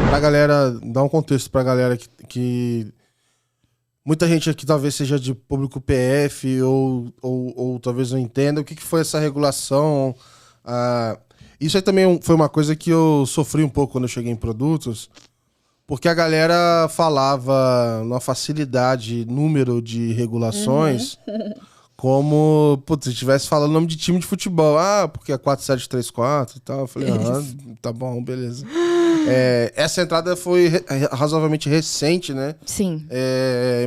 Pra galera, dar um contexto pra galera que muita gente aqui talvez seja de público PF ou talvez não entenda o que foi essa regulação. Isso aí também foi uma coisa que eu sofri um pouco quando eu cheguei em produtos, porque a galera falava numa facilidade, número de regulações, como, putz, se estivesse falando o nome de time de futebol. Porque é 4734 e tal. Eu falei, tá bom, beleza. Essa entrada foi razoavelmente recente, né? Sim.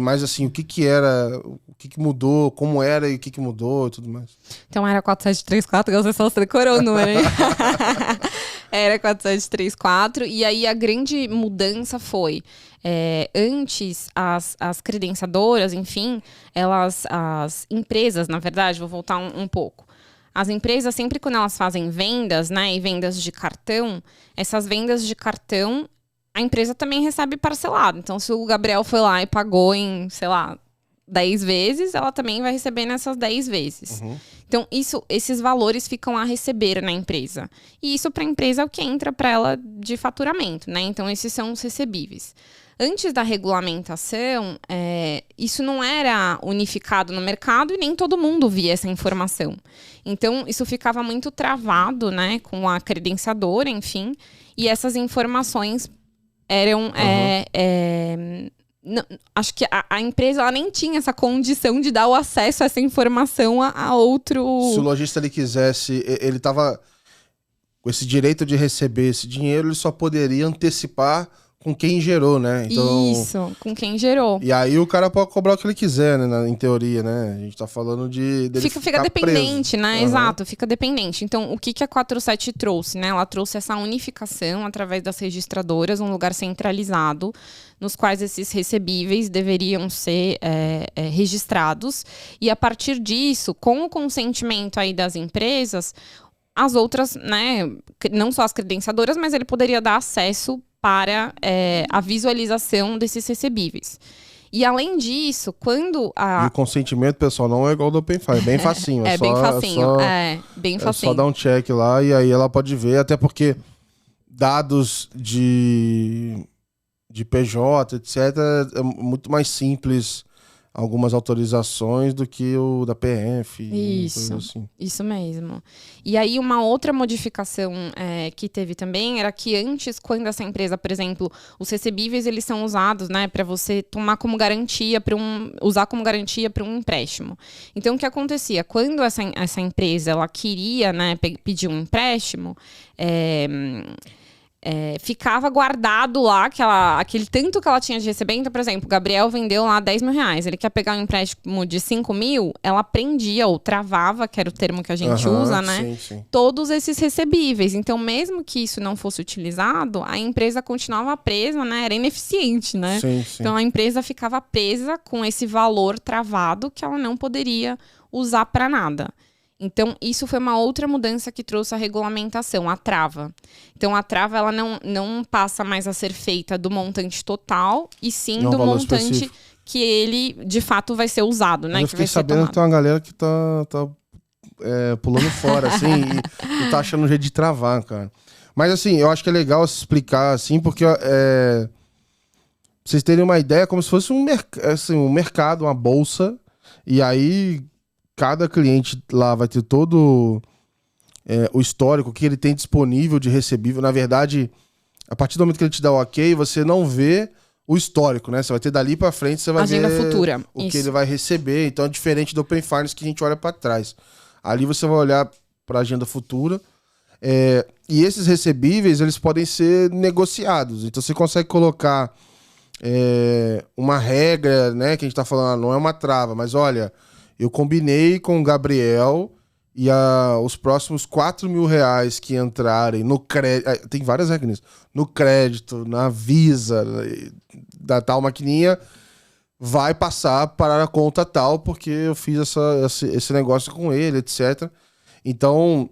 Mas assim, o que era, o que mudou, como era e o que mudou e tudo mais. Então era 4734, você só decorou o número, hein? Era 4734, e aí a grande mudança foi... antes, as credenciadoras, enfim, as empresas, na verdade, vou voltar um pouco. As empresas, sempre quando elas fazem vendas, né, e vendas de cartão, essas vendas de cartão, a empresa também recebe parcelado. Então, se o Gabriel foi lá e pagou em, sei lá, 10 vezes, ela também vai receber nessas 10 vezes. Então, esses valores ficam a receber na empresa. E isso para a empresa é o que entra para ela de faturamento, né? Então, esses são os recebíveis. Antes da regulamentação, isso não era unificado no mercado e nem todo mundo via essa informação. Então, isso ficava muito travado, né, com a credenciadora, enfim, e essas informações eram... acho que a empresa ela nem tinha essa condição de dar o acesso a essa informação a outro... Se o lojista ele quisesse, ele estava com esse direito de receber esse dinheiro, ele só poderia antecipar com quem gerou, né? Então, isso, com quem gerou. E aí o cara pode cobrar o que ele quiser, né? Em teoria, né? A gente tá falando fica dependente, preso. né? Exato, fica dependente. Então, o que a 47 trouxe, né? Ela trouxe essa unificação através das registradoras, um lugar centralizado, nos quais esses recebíveis deveriam ser registrados. E a partir disso, com o consentimento aí das empresas, as outras, né? Não só as credenciadoras, mas ele poderia dar acesso para a visualização desses recebíveis. E além disso, quando E o consentimento, pessoal, não é igual ao do OpenFi, é bem facinho. Bem facinho, bem facinho. É só dar um check lá e aí ela pode ver, até porque dados de PJ, etc, é muito mais simples algumas autorizações do que o da PF. Isso, assim. Isso mesmo. E aí uma outra modificação que teve também era que antes, quando essa empresa, por exemplo, os recebíveis eles são usados, né, para você tomar como garantia usar como garantia para um empréstimo. Então o que acontecia? Quando essa empresa ela queria, né, pedir um empréstimo, ficava guardado lá aquele tanto que ela tinha de receber. Então, por exemplo, o Gabriel vendeu lá 10 mil reais. Ele quer pegar um empréstimo de 5 mil, ela prendia ou travava, que era o termo que a gente usa, né? Sim. Todos esses recebíveis. Então, mesmo que isso não fosse utilizado, a empresa continuava presa, né? Era ineficiente, né? Sim. Então, a empresa ficava presa com esse valor travado que ela não poderia usar para nada. Então, isso foi uma outra mudança que trouxe a regulamentação, a trava. Então, a trava ela não passa mais a ser feita do montante total, e sim do montante específico que ele, de fato, vai ser usado, né? Eu fiquei sabendo que tem uma galera que tá pulando fora, assim, e tá achando um jeito de travar, cara. Mas, assim, eu acho que é legal se explicar, assim, porque pra vocês terem uma ideia, é como se fosse um mercado, uma bolsa, e aí cada cliente lá vai ter todo o histórico que ele tem disponível de recebível. Na verdade, a partir do momento que ele te dá o ok, você não vê o histórico, né? Você vai ter dali pra frente, você vai agenda ver futura. o que ele vai receber. Então é diferente do Open Finance que a gente olha para trás. Ali você vai olhar para a agenda futura. E esses recebíveis, eles podem ser negociados. Então você consegue colocar uma regra, né? Que a gente tá falando, não é uma trava, mas olha... Eu combinei com o Gabriel e os próximos 4 mil reais que entrarem no crédito... Tem várias regras. No crédito, na Visa, da tal maquininha, vai passar para a conta tal, porque eu fiz esse negócio com ele, etc. Então,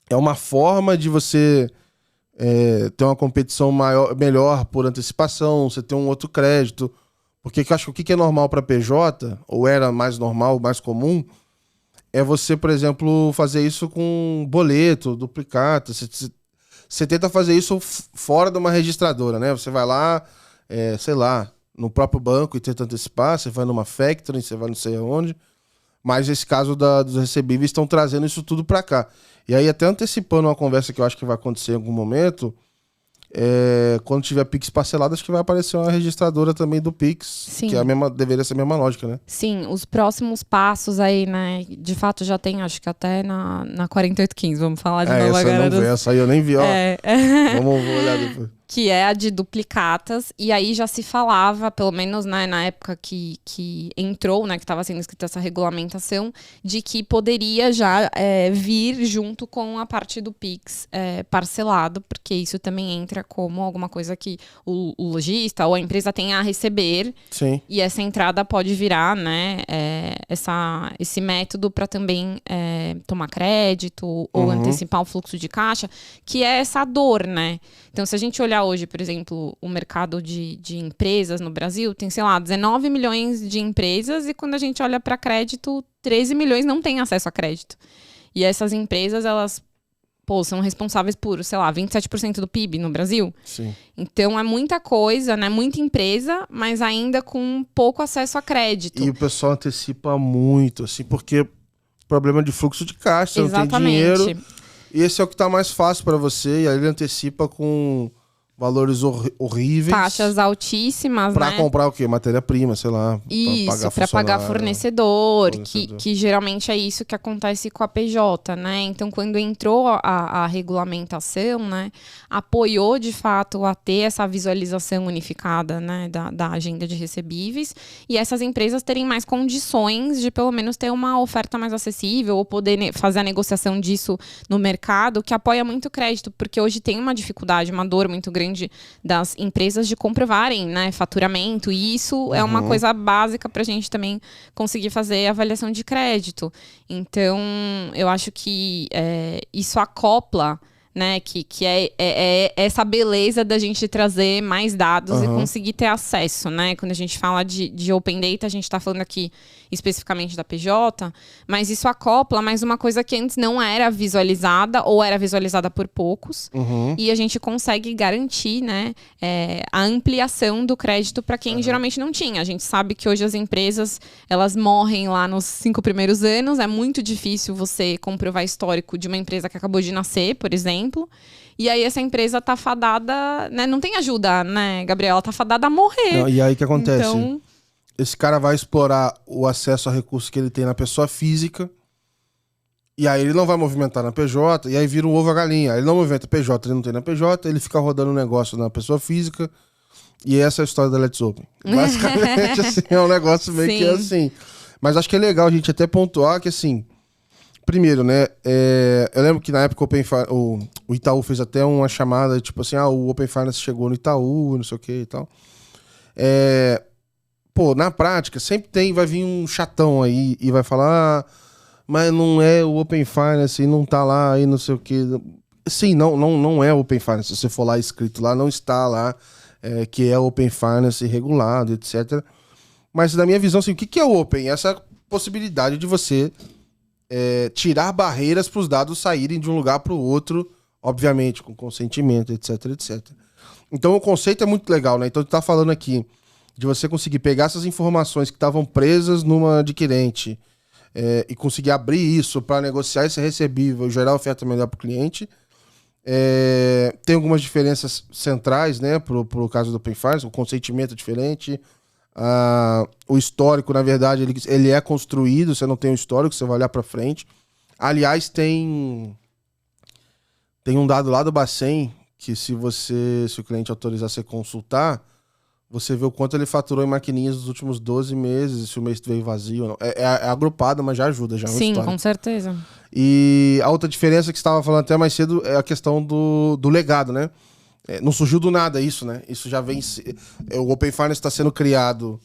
é uma forma de você ter uma competição melhor por antecipação, você ter um outro crédito... Porque eu acho que o que é normal para PJ, ou era mais normal, mais comum, é você, por exemplo, fazer isso com boleto, duplicata. Você você tenta fazer isso fora de uma registradora, né? Você vai lá, sei lá, no próprio banco e tenta antecipar, você vai numa factory, você vai não sei aonde. Mas esse caso dos recebíveis estão trazendo isso tudo para cá. E aí, até antecipando uma conversa que eu acho que vai acontecer em algum momento, quando tiver Pix parcelado, acho que vai aparecer uma registradora também do Pix. Sim. Que deveria ser a mesma lógica, né? Sim, os próximos passos aí, né? De fato, já tem, acho que até na 4815, vamos falar de novo agora. Essa aí eu nem vi, ó. Vamos olhar depois. Que é a de duplicatas, e aí já se falava, pelo menos, né, na época que entrou, né, que estava sendo escrita essa regulamentação, de que poderia já vir junto com a parte do Pix parcelado, porque isso também entra como alguma coisa que o lojista ou a empresa tem a receber. Sim. E essa entrada pode virar, né, esse método para também tomar crédito ou antecipar o fluxo de caixa, que é essa dor, né? Então, se a gente olhar hoje, por exemplo, o mercado de empresas no Brasil, tem, sei lá, 19 milhões de empresas e quando a gente olha para crédito, 13 milhões não têm acesso a crédito. E essas empresas, elas, são responsáveis por, sei lá, 27% do PIB no Brasil. Sim. Então, é muita coisa, né? Muita empresa, mas ainda com pouco acesso a crédito. E o pessoal antecipa muito, assim, porque problema de fluxo de caixa, você não tem dinheiro. E esse é o que tá mais fácil para você, e aí ele antecipa com valores horríveis. Taxas altíssimas, pra né? comprar o quê? Matéria-prima, sei lá. Isso, para pagar fornecedor. Que geralmente é isso que acontece com a PJ, né? Então, quando entrou a regulamentação, né, apoiou de fato a ter essa visualização unificada, né, da agenda de recebíveis e essas empresas terem mais condições de pelo menos ter uma oferta mais acessível ou poder fazer a negociação disso no mercado, que apoia muito o crédito, porque hoje tem uma dificuldade, uma dor muito grande das empresas de comprovarem, né, faturamento, e isso é uma coisa básica para a gente também conseguir fazer avaliação de crédito. Então, eu acho que isso acopla, né, que é essa beleza da gente trazer mais dados e conseguir ter acesso, né? Quando a gente fala de Open Data, a gente está falando aqui especificamente da PJ, mas isso acopla mais uma coisa que antes não era visualizada ou era visualizada por poucos, e a gente consegue garantir, né, a ampliação do crédito para quem geralmente não tinha. A gente sabe que hoje as empresas, elas morrem lá nos 5 primeiros anos, é muito difícil você comprovar histórico de uma empresa que acabou de nascer, por exemplo. E aí essa empresa tá fadada, né? Não tem ajuda, né, Gabriela? Tá fadada a morrer. Não, e aí o que acontece? Então, esse cara vai explorar o acesso a recursos que ele tem na pessoa física, e aí ele não vai movimentar na PJ, e aí vira o ovo a galinha. Aí ele não movimenta PJ, ele não tem na PJ, ele fica rodando o negócio na pessoa física, e essa é a história da Let's Open. Basicamente, assim, é um negócio meio que assim. Mas acho que é legal a gente até pontuar que, assim, primeiro, né, eu lembro que na época o Itaú fez até uma chamada, tipo assim, o Open Finance chegou no Itaú, não sei o que e tal. Na prática, sempre vai vir um chatão aí e vai falar, mas não é o Open Finance e não tá lá e não sei o que. Sim, não é Open Finance. Se você for lá escrito lá, não está lá que é Open Finance regulado, etc. Mas na minha visão, assim, o que é o Open? Essa possibilidade de você tirar barreiras para os dados saírem de um lugar para o outro, obviamente, com consentimento, etc, etc. Então o conceito é muito legal, né? Então tu tá falando aqui de você conseguir pegar essas informações que estavam presas numa adquirente e conseguir abrir isso para negociar esse recebível e gerar oferta melhor para o cliente. Tem algumas diferenças centrais, né, pro caso do Open Finance, o consentimento é diferente, o histórico, na verdade, ele é construído, você não tem um histórico, você vai olhar para frente. Aliás, tem um dado lá do Bacen que se o cliente autorizar você consultar, você vê o quanto ele faturou em maquininhas nos últimos 12 meses, se o mês veio vazio ou não. É agrupado, mas já ajuda, já é um sim, histórico. com certeza. E a outra diferença que você estava falando até mais cedo é a questão do legado, né? Não surgiu do nada isso, né? Isso já vem... O Open Finance está sendo criado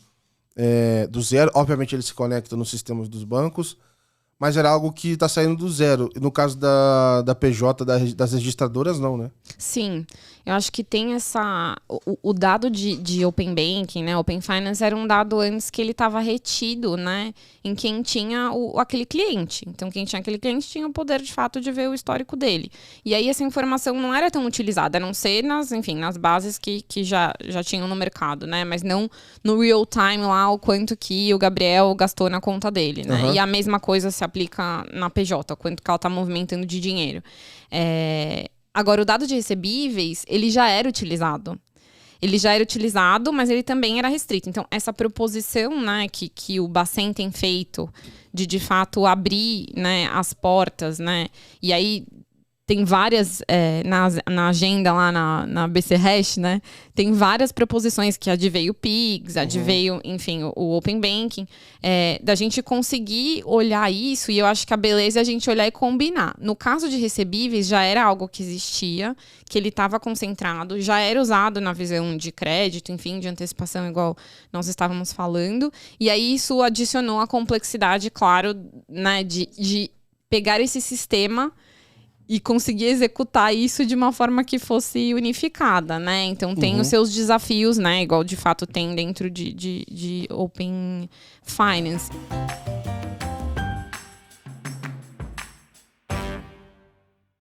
do zero. Obviamente ele se conecta nos sistemas dos bancos, mas era algo que está saindo do zero. No caso da PJ, das registradoras, não, né? Sim, eu acho que tem o dado de Open Banking, né? Open Finance era um dado antes que ele estava retido, né? Em quem tinha aquele cliente. Então, quem tinha aquele cliente tinha o poder, de fato, de ver o histórico dele. E aí, essa informação não era tão utilizada, a não ser nas bases que já tinham no mercado, né? Mas não no real time lá, o quanto que o Gabriel gastou na conta dele, né? Uhum. E a mesma coisa se aplica na PJ, quanto que ela está movimentando de dinheiro. Agora, o dado de recebíveis, ele já era utilizado. Ele já era utilizado, mas ele também era restrito. Então, essa proposição, né, que o Bacen tem feito de fato, abrir, né, as portas, né? E aí, tem várias, na agenda lá na BC Hash, né? Tem várias proposições que adveio o PIX, adveio, enfim, o Open Banking, da gente conseguir olhar isso, e eu acho que a beleza é a gente olhar e combinar. No caso de recebíveis, já era algo que existia, que ele estava concentrado, já era usado na visão de crédito, enfim, de antecipação, igual nós estávamos falando, e aí isso adicionou a complexidade, claro, né, de pegar esse sistema e conseguir executar isso de uma forma que fosse unificada, né? Então, tem os seus desafios, né? Igual, de fato, tem dentro de Open Finance.